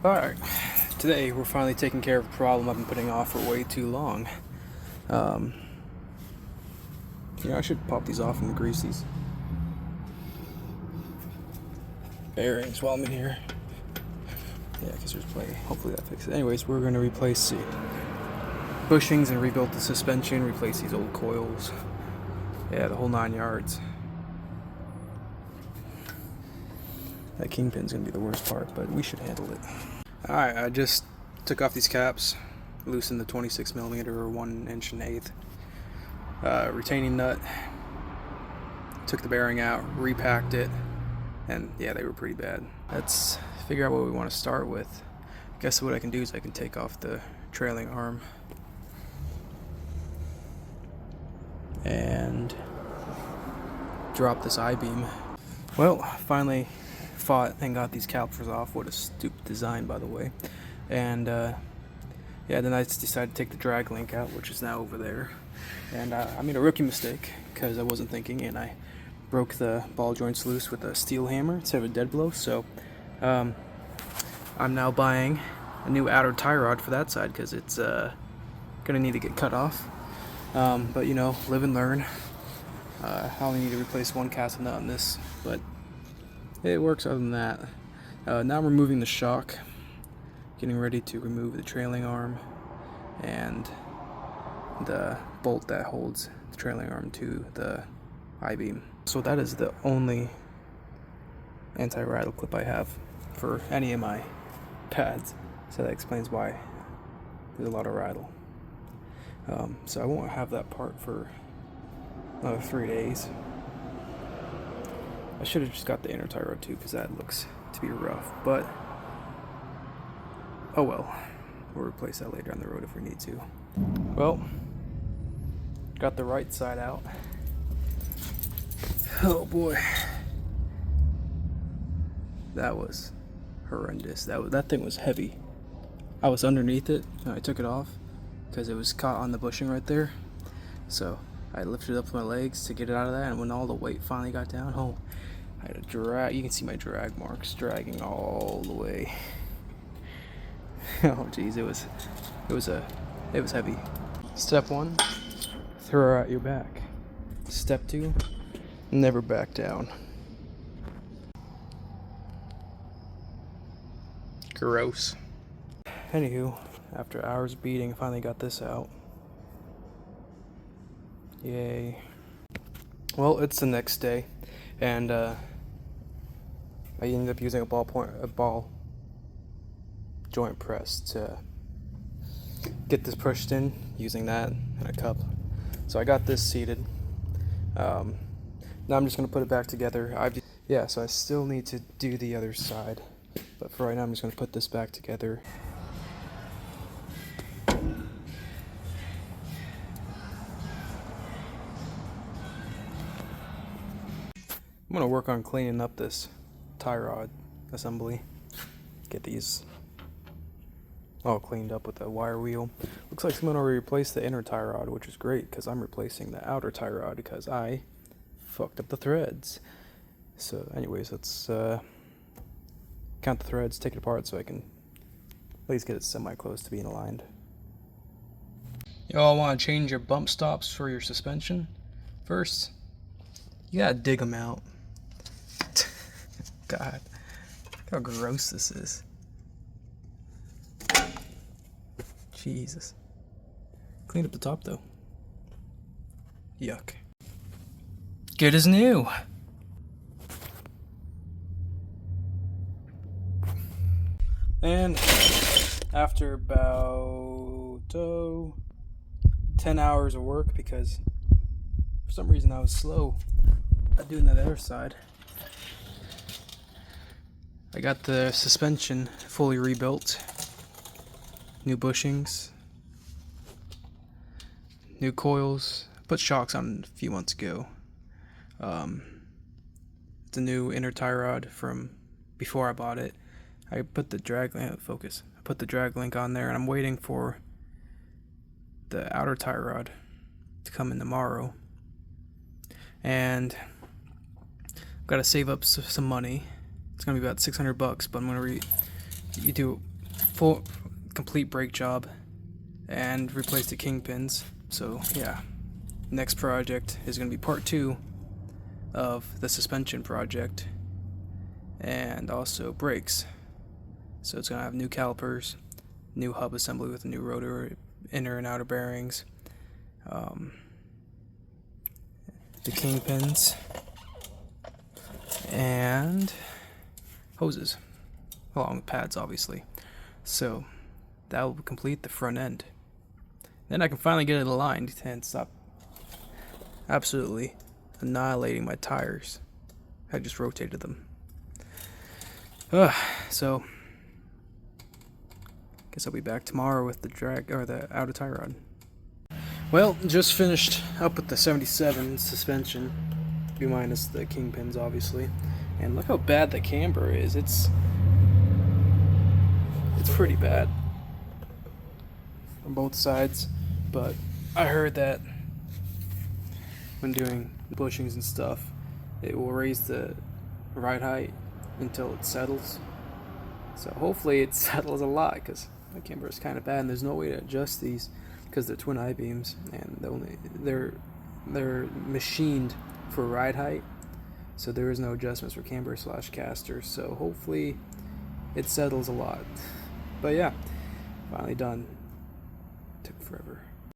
Alright, today we're finally taking care of a problem I've been putting off for way too long. I should pop these off and grease these bearings while I'm in here. Yeah, because there's plenty. Hopefully that fixes it. Anyways, we're going to replace the bushings and rebuild the suspension, replace these old coils. Yeah, the whole 9 yards. That kingpin's going to be the worst part, but we should handle it. Alright, I just took off these caps, loosened the 26mm or 1 1/8 inch retaining nut, took the bearing out, repacked it, and yeah, they were pretty bad. Let's figure out what we want to start with. I guess what I can do is I can take off the trailing arm and drop this I-beam. Well, finally fought and got these calipers off. What a stupid design, by the way. And yeah, then I just decided to take the drag link out, which is now over there. And I made a rookie mistake because I wasn't thinking, and I broke the ball joints loose with a steel hammer instead of a dead blow. So I'm now buying a new outer tie rod for that side because it's gonna need to get cut off. But you know, live and learn. I only need to replace one castle nut on this, but it works other than that. Now I'm removing the shock, getting ready to remove the trailing arm and the bolt that holds the trailing arm to the I-beam. So that is the only anti-rattle clip I have for any of my pads. So that explains why there's a lot of rattle. So I won't have that part for another 3 days. I should have just got the inner tie rod too, because that looks to be rough, but oh well. We'll replace that later on the road if we need to. Well, got the right side out. Oh boy. That was horrendous. That thing was heavy. I was underneath it and I took it off because it was caught on the bushing right there. So I lifted it up with my legs to get it out of that, and when all the weight finally got down, oh, I had to drag. You can see my drag marks dragging all the way. Oh geez, it was heavy. Step 1, throw out your back. Step 2, never back down. Gross. Anywho, after hours of beating, I finally got this out. Yay. Well, it's the next day, and I ended up using a ball joint press to get this pushed in, using that and a cup. So I got this seated. Now I'm just going to put it back together. So I still need to do the other side, but for right now I'm just going to put this back together. I'm going to work on cleaning up this tie rod assembly. Get these all cleaned up with a wire wheel. Looks like someone already replaced the inner tie rod, which is great because I'm replacing the outer tie rod because I fucked up the threads. So anyways, let's count the threads, take it apart so I can at least get it semi-close to being aligned. Y'all want to change your bump stops for your suspension? First, you gotta dig them out. God, look how gross this is. Jesus. Clean up the top though. Yuck. Good as new. And after about 10 hours of work, because for some reason I was slow at doing that other side, I got the suspension fully rebuilt. New bushings, new coils. I put shocks on a few months ago. It's a new inner tie rod from before I bought it. I put the drag link, focus. I put the drag link on there, and I'm waiting for the outer tie rod to come in tomorrow. And I've got to save up some money. It's gonna be about $600, but I'm gonna you do full complete brake job and replaced the kingpins. So yeah, next project is going to be part 2 of the suspension project, and also brakes. So it's going to have new calipers, new hub assembly with a new rotor, inner and outer bearings, the kingpins, and hoses, along with pads, obviously. So that will complete the front end. Then I can finally get it aligned and stop absolutely annihilating my tires. I just rotated them. So guess I'll be back tomorrow with the drag or the outer tie rod. Well, just finished up with the 77 suspension, B minus the kingpins, obviously. And look how bad the camber is. It's pretty bad on both sides. But I heard that when doing bushings and stuff, it will raise the ride height until it settles. So hopefully it settles a lot, because my camber is kind of bad and there's no way to adjust these because they're twin I-beams and they're machined for ride height, so there is no adjustments for camber / caster. So hopefully it settles a lot. But yeah, finally done. Took forever.